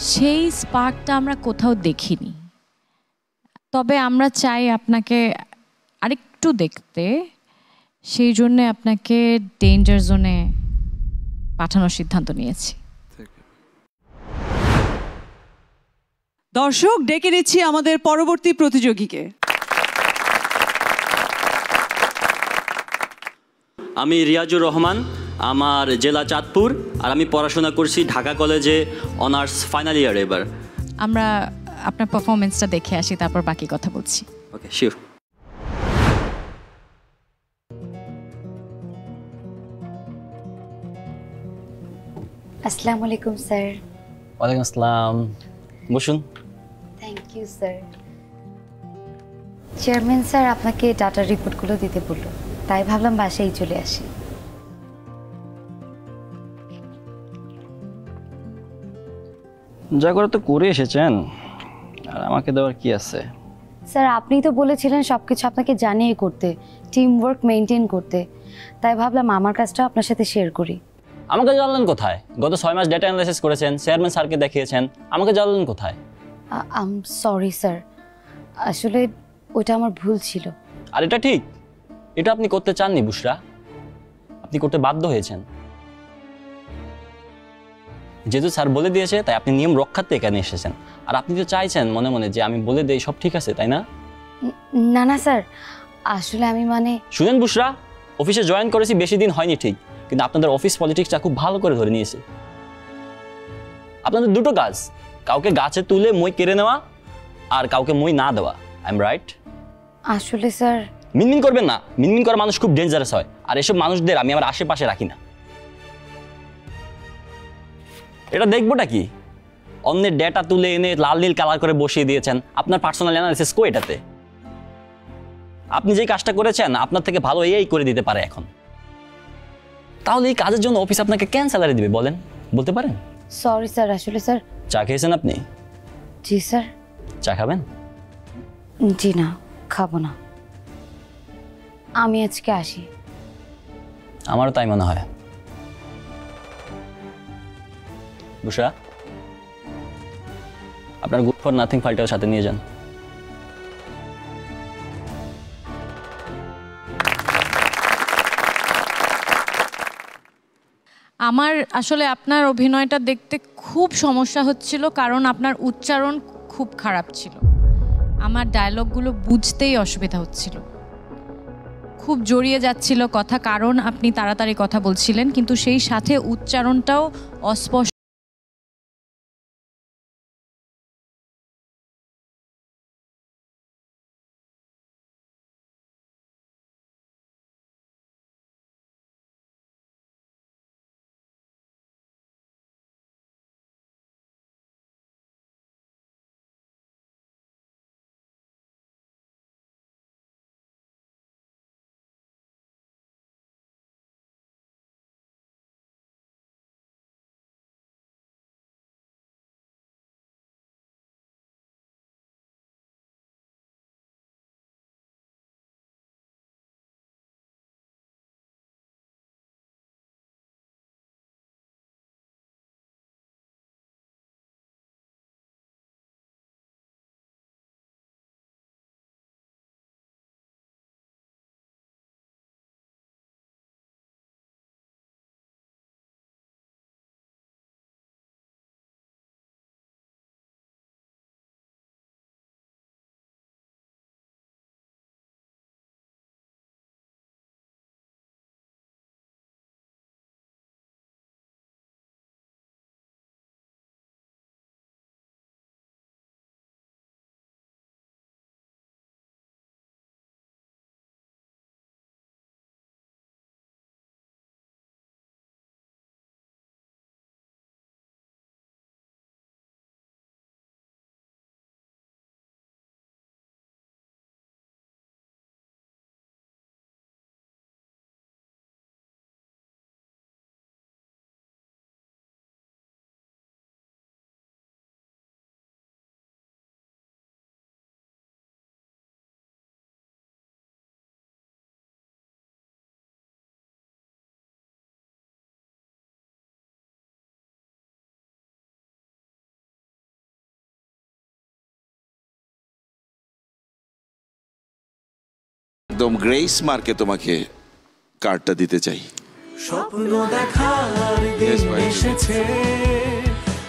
সেই স্পার্কটা আমরা কোথাও দেখিনি। তবে আমরা চাই আপনাকে আরেকটু দেখতে, সেই জন্য আপনাকে ডেঞ্জার জোনে পাঠানোর সিদ্ধান্ত নিয়েছি। দর্শক, ডেকে নিচ্ছি আমাদের পরবর্তী প্রতিযোগীকে। আমি রিয়াজুর রহমান, আমার জেলা চাঁদপুর, আর আমি পড়াশোনা করছি ঢাকা কলেজে, অনার্স ফাইনাল ইয়ার এবার। আমরা আপনার পারফরমেন্সটা দেখে আসি, তারপর বাকি কথা বলছি। Okay, sure. আসসালামু আলাইকুম স্যার। ওয়ালাইকুম আসসালাম, বসুন। Thank you sir. Chairman sir আপনাকে ডাটার রিপোর্টগুলো দিতে বললো, তাই ভাবলাম বাসায় চলে আসি। যা করে তো করে এসেছেন, আর আমাকে দেওয়ার কি আছে? স্যার আপনি তো বলেছিলেন সব কিছু আপনাকে জানিয়ে করতে, টিম ওয়ার্ক মেনটেন করতে, তাই ভাবলাম আমার কাজটা আপনার সাথে শেয়ার করি। আমাকে জানলেন কোথায়? গত 6 মাস ডেটা অ্যানালাইসিস করেছেন, চেয়ারম্যান স্যারকে দেখিয়েছেন, আমাকে জানলেন কোথায়? আম সরি স্যার, আসলে ওটা আমার ভুল ছিল। আর এটা ঠিক, এটা আপনি করতে চাননি বুশরা, আপনি করতে বাধ্য হয়েছেন। যেহেতু স্যার বলে দিয়েছে, তাই আপনি নিয়ম রক্ষার্থে এখানে এসেছেন। আর আপনি তো চাইছেন মনে মনে যে আমি বলে দেই সব ঠিক আছে, তাই না? না না স্যার, আসলে আমি শুনেন বুশরা, অফিসে জয়েন করেছি বেশি দিন হয়নি ঠিক, কিন্তু আপনাদের অফিস পলিটিক্সটা খুব ভালো করে ধরে নিয়েছে। আপনাদের দুটো কাজ, কাউকে গাছে তুলে মই কেড়ে নেওয়া আর কাউকে মই না দেওয়া। I am right? আসলে স্যার মিনমিন করবেন না, মিনমিন করা মানুষ খুব ডেঞ্জারাস হয়, আর এসব মানুষদের আমি আমার আশেপাশে রাখি না। এটা দেখবোটা কি? অন্যের ডেটা তুলে এনে লাল নীল কালার করে বসিয়ে দিয়েছেন, আপনার পার্সোনাল অ্যানালিসিস কো এটাতে? আপনি যে কাজটা করেছেন আপনার থেকে ভালো এই করে দিতে পারে এখন। তাহলে এই কাজের জন্য অফিস আপনাকে কেন স্যালারি দিবে বলেন, বলতে পারেন? সরি স্যার, আসলে স্যার। চা খেয়েছেন আপনি? জি স্যার। চা খাবেন? জি না, খাবো না, আমি আজকে আসি। আমারও তাই মনে হয়। বুশরা, আপনার গুড ফর নাথিং ফাইলটাও সাথে নিয়ে যান। আমার আসলে আপনার অভিনয়টা দেখতে খুব সমস্যা হচ্ছিল, কারণ আপনার উচ্চারণ খুব খারাপ ছিল। আমার ডায়লগগুলো বুঝতেই অসুবিধা হচ্ছিল, খুব জড়িয়ে যাচ্ছিল কথা, কারণ আপনি তাড়াতাড়ি কথা বলছিলেন, কিন্তু সেই সাথে উচ্চারণটাও অস্পষ্ট। একদম গ্রেস মার্কে তোমাকে কার্ডটা দিতে চাই। স্বপ্ন দেখার দিন Yes, ভাই। এসেছে,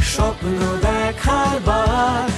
স্বপ্ন দেখার বার